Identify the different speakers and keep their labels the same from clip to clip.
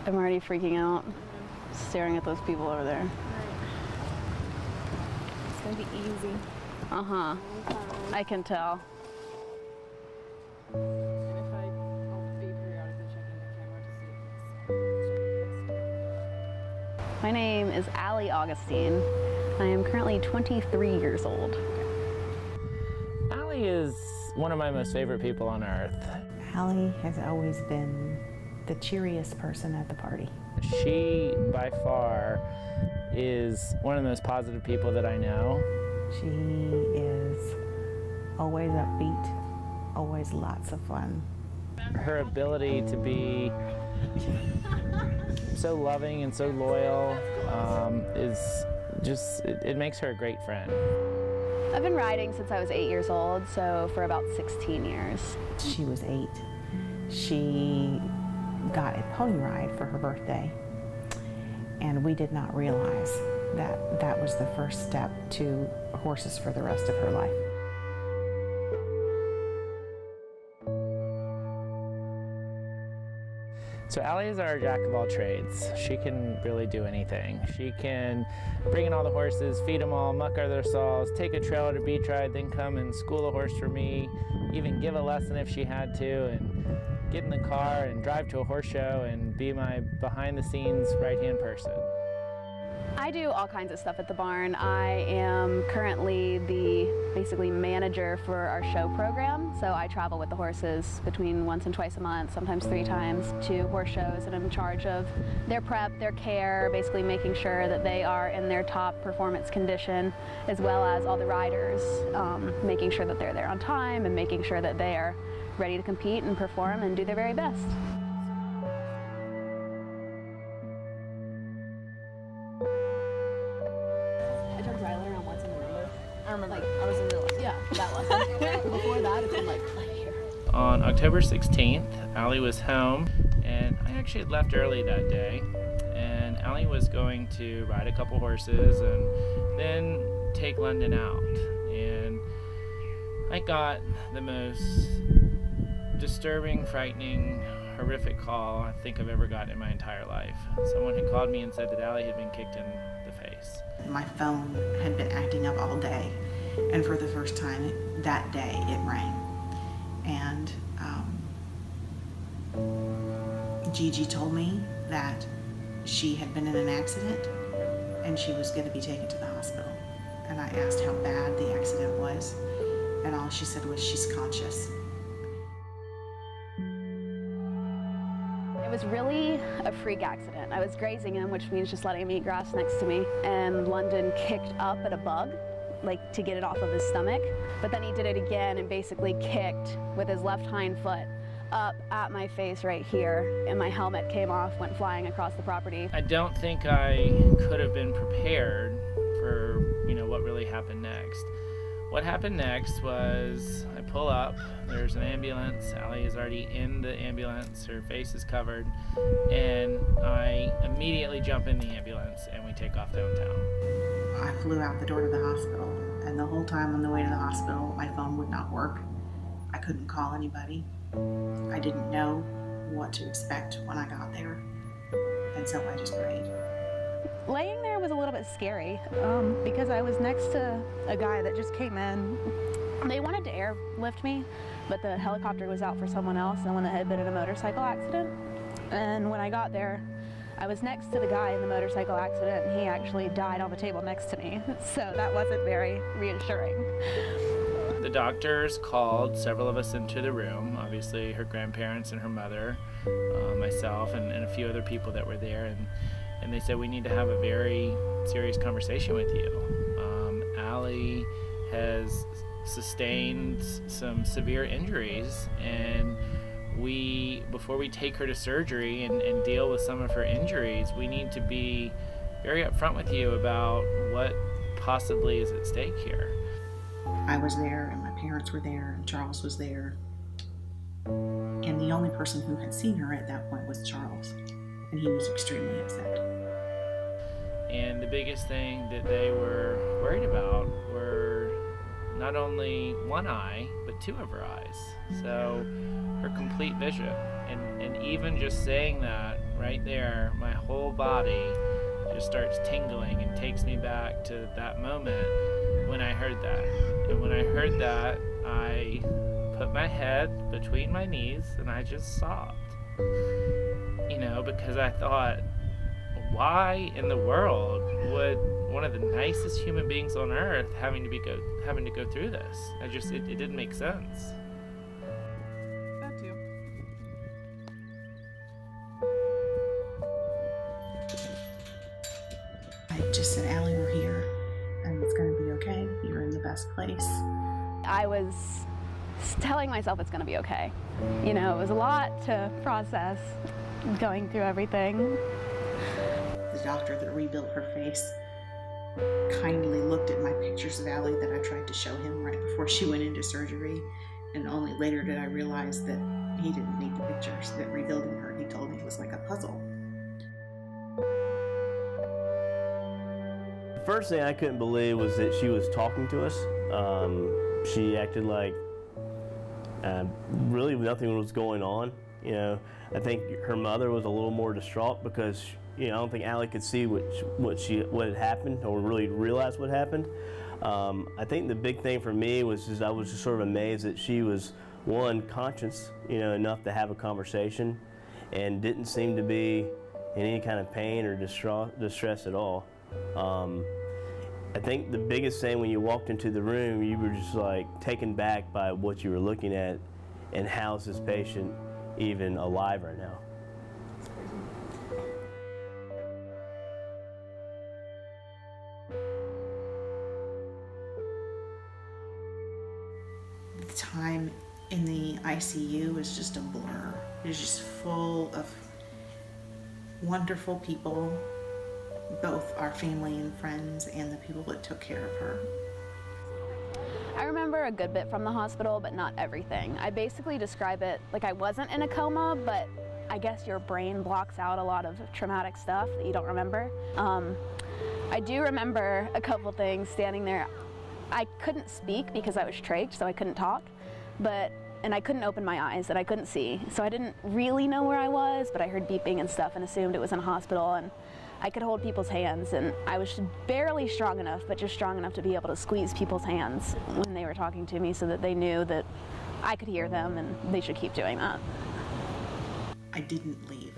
Speaker 1: I'm already freaking out, staring at those people over there.
Speaker 2: It's gonna be easy.
Speaker 1: Uh-huh. I can tell.
Speaker 2: And if I'll be periodically checking the camera to see if it's
Speaker 1: My name is Allie Augustine. I am currently 23 years old.
Speaker 3: Allie is one of my most favorite people on earth.
Speaker 4: Allie has always been the cheeriest person at the party.
Speaker 3: She, by far, is one of the most positive people that I know.
Speaker 4: She is always upbeat, always lots of fun.
Speaker 3: Her ability to be so loving and so loyal is just, it makes her a great friend.
Speaker 1: I've been riding since I was 8 years old, so for about 16 years.
Speaker 4: She was 8. She got a pony ride for her birthday, and we did not realize that that was the first step to horses for the rest of her life.
Speaker 3: So Allie is our jack of all trades. She can really do anything. She can bring in all the horses, feed them all, muck their stalls, take a trailer to beach ride, then come and school a horse for me, even give a lesson if she had to, and get in the car and drive to a horse show and be my behind-the-scenes right-hand person.
Speaker 1: I do all kinds of stuff at the barn. I am currently the basically manager for our show program. So I travel with the horses between once and twice a month, sometimes 3 times, to horse shows, and I'm in charge of their prep, their care, basically making sure that they are in their top performance condition, as well as all the riders, making sure that they're there on time and making sure that they are ready to compete and perform and do their very best. I took Riley around once in November.
Speaker 2: I remember, like, I was in real life.
Speaker 1: Yeah, that lesson. Before that, it's been like here.
Speaker 3: On October 16th, Allie was home, and I actually had left early that day. And Allie was going to ride a couple horses and then take London out. And I got the most disturbing, frightening, horrific call I think I've ever gotten in my entire life. Someone had called me and said that Allie had been kicked in the face.
Speaker 5: My phone had been acting up all day, and for the first time that day it rang. And Gigi told me that she had been in an accident and she was going to be taken to the hospital. And I asked how bad the accident was, and all she said was she's conscious.
Speaker 1: It was really a freak accident. I was grazing him, which means just letting him eat grass next to me, and London kicked up at a bug, like to get it off of his stomach. But then he did it again and basically kicked with his left hind foot up at my face right here, and my helmet came off, went flying across the property.
Speaker 3: I don't think I could have been prepared for, what really happened next. What happened next was I pull up, there's an ambulance, Allie is already in the ambulance, her face is covered, and I immediately jump in the ambulance and we take off downtown.
Speaker 5: I flew out the door to the hospital, and the whole time on the way to the hospital my phone would not work. I couldn't call anybody. I didn't know what to expect when I got there, and so I just prayed.
Speaker 1: Laying there was a little bit scary because I was next to a guy that just came in. They wanted to airlift me, but the helicopter was out for someone else, someone that had been in a motorcycle accident. And when I got there, I was next to the guy in the motorcycle accident, and he actually died on the table next to me. So that wasn't very reassuring.
Speaker 3: The doctors called several of us into the room, obviously her grandparents and her mother, myself, and a few other people that were there, and they said, we need to have a very serious conversation with you. Allie has sustained some severe injuries, and before we take her to surgery and deal with some of her injuries, we need to be very upfront with you about what possibly is at stake here.
Speaker 5: I was there, and my parents were there, and Charles was there. And the only person who had seen her at that point was Charles, and he was extremely upset.
Speaker 3: And the biggest thing that they were worried about were not only one eye, but 2 of her eyes. So her complete vision. And even just saying that right there, my whole body just starts tingling and takes me back to that moment when I heard that. And when I heard that, I put my head between my knees and I just sobbed. You know, because I thought, why in the world would one of the nicest human beings on earth having to go through this? It didn't make sense.
Speaker 2: That too.
Speaker 5: I just said, Allie, we're here, and it's going to be okay. You're in the best place.
Speaker 1: I was telling myself it's going to be okay. You know, it was a lot to process going through everything.
Speaker 5: The doctor that rebuilt her face kindly looked at my pictures of Allie that I tried to show him right before she went into surgery, and only later did I realize that he didn't need the pictures, that rebuilding her, he told me, was like a puzzle.
Speaker 6: The first thing I couldn't believe was that she was talking to us. She acted like really nothing was going on. You know, I think her mother was a little more distraught because, you know, I don't think Allie could see what had happened or really realize what happened. I think the big thing for me was just, I was just sort of amazed that she was, one, conscious, you know, enough to have a conversation, and didn't seem to be in any kind of pain or distress at all. I think the biggest thing when you walked into the room, you were just like taken back by what you were looking at, and how's this patient even alive right now?
Speaker 5: The time in the ICU is just a blur. It's just full of wonderful people, both our family and friends and the people that took care of her.
Speaker 1: I remember a good bit from the hospital, but not everything. I basically describe it like I wasn't in a coma, but I guess your brain blocks out a lot of traumatic stuff that you don't remember. I do remember a couple things standing there. I couldn't speak because I was trached, so I couldn't talk, and I couldn't open my eyes and I couldn't see. So I didn't really know where I was, but I heard beeping and stuff and assumed it was in a hospital, and I could hold people's hands, and I was barely strong enough, but just strong enough to be able to squeeze people's hands when they were talking to me so that they knew that I could hear them and they should keep doing that.
Speaker 5: I didn't leave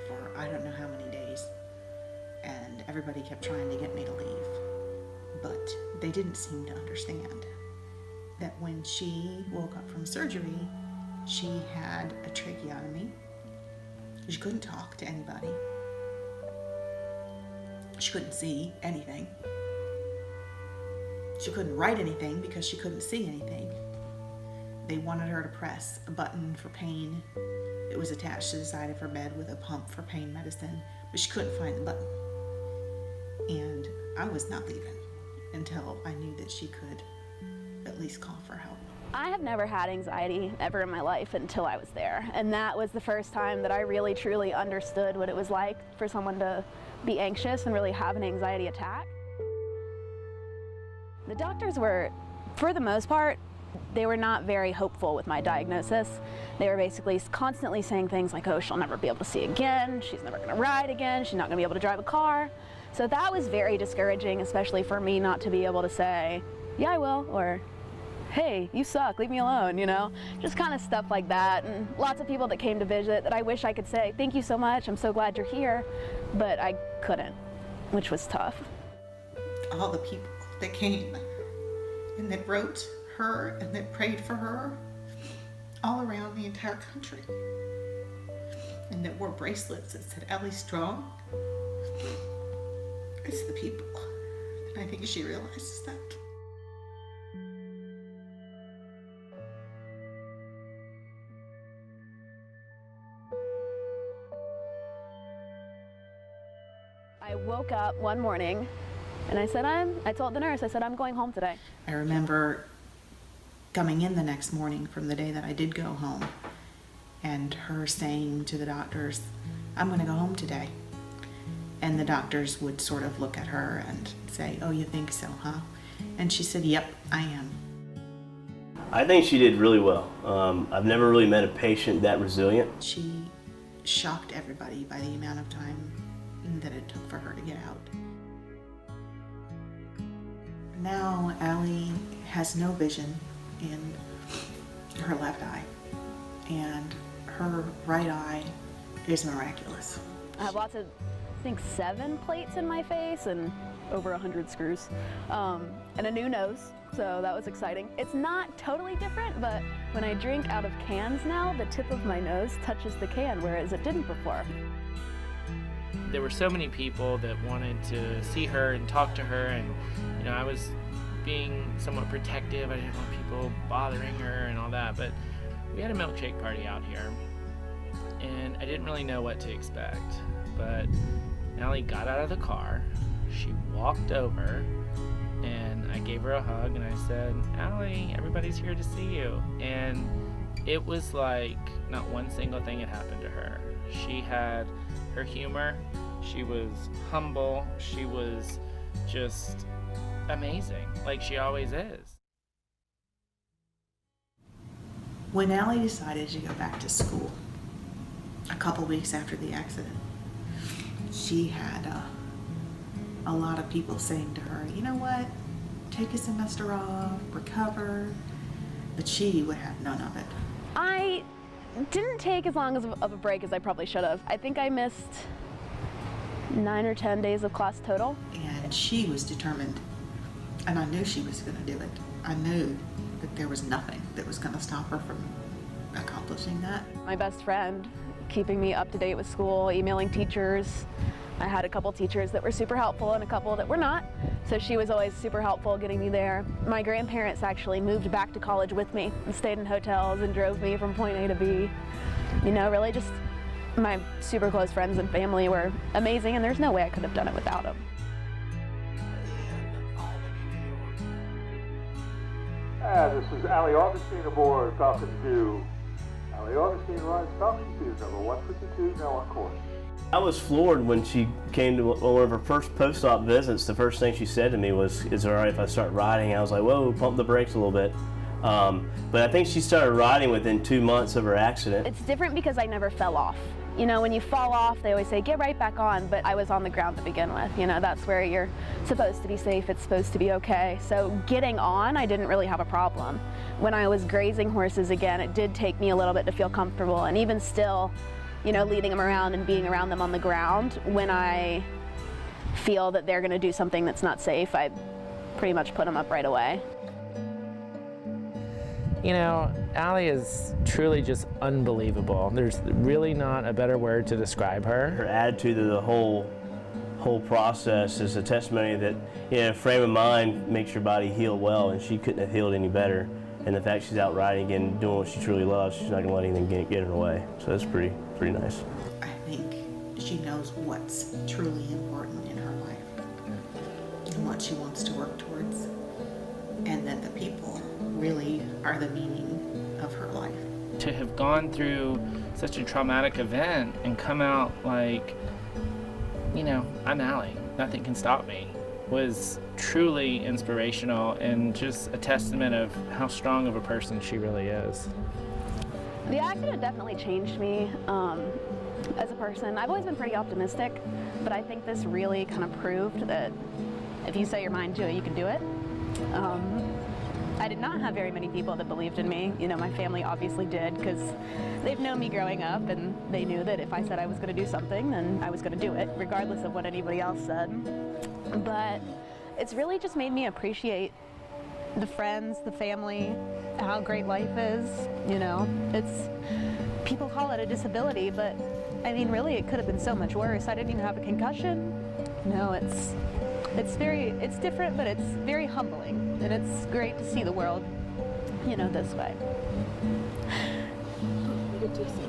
Speaker 5: for I don't know how many days, and everybody kept trying to get me to leave, but they didn't seem to understand that when she woke up from surgery, she had a tracheotomy. She couldn't talk to anybody. She couldn't see anything. She couldn't write anything because she couldn't see anything. They wanted her to press a button for pain. It was attached to the side of her bed with a pump for pain medicine, but she couldn't find the button. And I was not leaving until I knew that she could at least call for help.
Speaker 1: I have never had anxiety ever in my life until I was there. And that was the first time that I really truly understood what it was like for someone to be anxious and really have an anxiety attack. The doctors were, for the most part, they were not very hopeful with my diagnosis. They were basically constantly saying things like, oh, she'll never be able to see again, she's never gonna ride again, she's not gonna be able to drive a car. So that was very discouraging, especially for me not to be able to say, yeah, I will, or hey, you suck, leave me alone, you know? Just kind of stuff like that. And lots of people that came to visit that I wish I could say, thank you so much, I'm so glad you're here, but I couldn't, which was tough.
Speaker 5: All the people that came and that wrote her and that prayed for her all around the entire country, and that wore bracelets that said Alliestrong. It's the people, and I think she realizes that.
Speaker 1: I woke up one morning and I told the nurse, I said, I'm going home today.
Speaker 5: I remember coming in the next morning from the day that I did go home, and her saying to the doctors, I'm going to go home today. And the doctors would sort of look at her and say, oh, you think so, huh? And she said, yep, I am.
Speaker 6: I think she did really well. I've never really met a patient that resilient.
Speaker 5: She shocked everybody by the amount of time that it took for her to get out. Now Allie has no vision in her left eye, and her right eye is miraculous.
Speaker 1: I have lots of, I think 7 plates in my face and over 100 screws, and a new nose, so that was exciting. It's not totally different, but when I drink out of cans now, the tip of my nose touches the can, whereas it didn't before.
Speaker 3: There were so many people that wanted to see her and talk to her, and I was being somewhat protective. I didn't want people bothering her and all that, but we had a milkshake party out here, and I didn't really know what to expect. But Allie got out of the car, she walked over, and I gave her a hug, and I said, "Allie, everybody's here to see you." And it was like not one single thing had happened to her. She had her humor, she was humble, she was just amazing, like she always is.
Speaker 5: When Allie decided to go back to school, a couple weeks after the accident, she had a lot of people saying to her, "You know what, take a semester off, recover," but she would have none of it.
Speaker 1: I didn't take as long of a break as I probably should have. I think I missed 9 or 10 days of class total.
Speaker 5: And she was determined, and I knew she was going to do it. I knew that there was nothing that was going to stop her from accomplishing that.
Speaker 1: My best friend, keeping me up to date with school, emailing teachers. I had a couple teachers that were super helpful and a couple that were not, so she was always super helpful getting me there. My grandparents actually moved back to college with me and stayed in hotels and drove me from point A to B. Really just my super close friends and family were amazing, and there's no way I could have done it without them.
Speaker 7: This is Allie Augustine aboard Falcon 2. Allie Augustine rides Falcon 2, number 152, now on course.
Speaker 6: I was floored when she came to one of her first post-op visits. The first thing she said to me was, "Is it all right if I start riding?" I was like, "Whoa, pump the brakes a little bit." But I think she started riding within 2 months of her accident.
Speaker 1: It's different because I never fell off. When you fall off, they always say, get right back on, but I was on the ground to begin with. That's where you're supposed to be safe, it's supposed to be okay. So getting on, I didn't really have a problem. When I was grazing horses again, it did take me a little bit to feel comfortable, and even still, leading them around and being around them on the ground, when I feel that they're gonna do something that's not safe, I pretty much put them up right away.
Speaker 3: Allie is truly just unbelievable. There's really not a better word to describe her.
Speaker 6: Her attitude to the whole process is a testimony that frame of mind makes your body heal well, and she couldn't have healed any better. And the fact she's out riding again, doing what she truly loves, she's not going to let anything get in her way. So that's pretty nice.
Speaker 5: I think she knows what's truly important in her life and what she wants to work towards, and that the people really are the meaning of her life.
Speaker 3: To have gone through such a traumatic event and come out like, I'm Allie, nothing can stop me, was truly inspirational and just a testament of how strong of a person she really is.
Speaker 1: The accident definitely changed me as a person. I've always been pretty optimistic, but I think this really kind of proved that if you set your mind to it, you can do it. I did not have very many people that believed in me. My family obviously did, because they've known me growing up, and they knew that if I said I was going to do something, then I was going to do it, regardless of what anybody else said. But it's really just made me appreciate the friends, the family, how great life is. It's, people call it a disability, but really it could have been so much worse. I didn't even have a concussion. It's different, but it's very humbling, and it's great to see the world, this way.
Speaker 2: Good to see.